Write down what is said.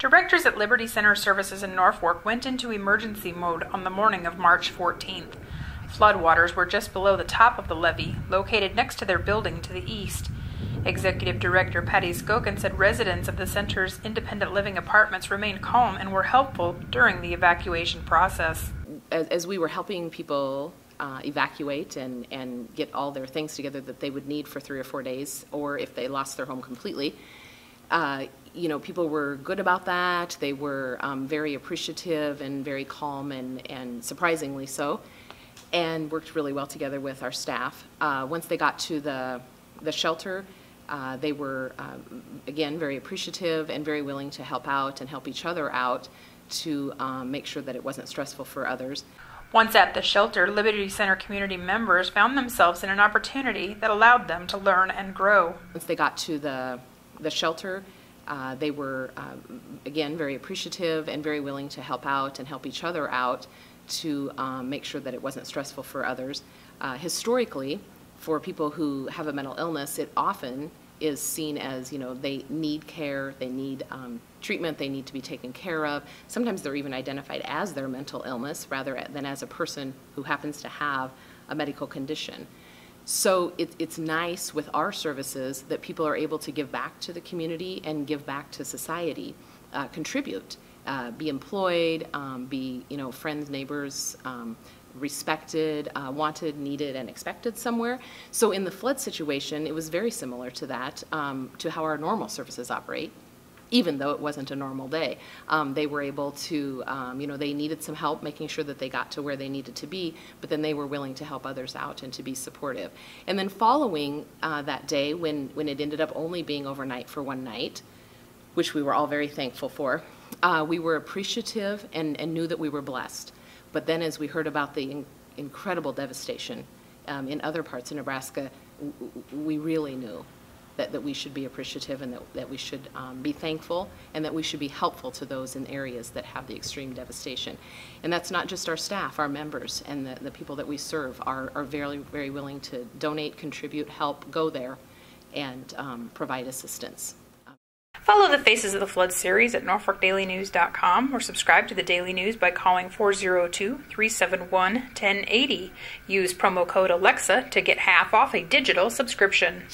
Directors at Liberty Center Services in Norfolk went into emergency mode on the morning of March 14th. Floodwaters were just below the top of the levee, located next to their building to the east. Executive Director Patty Skokan said residents of the center's independent living apartments remained calm and were helpful during the evacuation process. As we were helping people evacuate and get all their things together that they would need for 3 or 4 days, or if they lost their home completely, people were good about that. They were very appreciative and very calm and surprisingly so, and worked really well together with our staff. Once they got to the shelter, they were, again, very appreciative and very willing to help out and help each other out to make sure that it wasn't stressful for others. Once at the shelter, Liberty Center community members found themselves in an opportunity that allowed them to learn and grow. Once they got to the shelter, they were, again, very appreciative and very willing to help out and help each other out to make sure that it wasn't stressful for others. Historically, for people who have a mental illness, it often is seen as, they need care, they need treatment, they need to be taken care of. Sometimes they're even identified as their mental illness rather than as a person who happens to have a medical condition. So it's nice with our services that people are able to give back to the community and give back to society, contribute, be employed, be friends, neighbors, respected, wanted, needed, and expected somewhere. So in the flood situation, it was very similar to that, to how our normal services operate. Even though it wasn't a normal day, they were able to, they needed some help making sure that they got to where they needed to be, but then they were willing to help others out and to be supportive. And then following that day, when it ended up only being overnight for 1 night, which we were all very thankful for, we were appreciative and knew that we were blessed. But then as we heard about the incredible devastation in other parts of Nebraska, we really knew that we should be appreciative and that we should be thankful and that we should be helpful to those in areas that have the extreme devastation. And that's not just our staff, our members and the people that we serve are very, very willing to donate, contribute, help, go there, and provide assistance. Follow the Faces of the Flood series at norfolkdailynews.com or subscribe to the Daily News by calling 402-371-1080. Use promo code Alexa to get half off a digital subscription.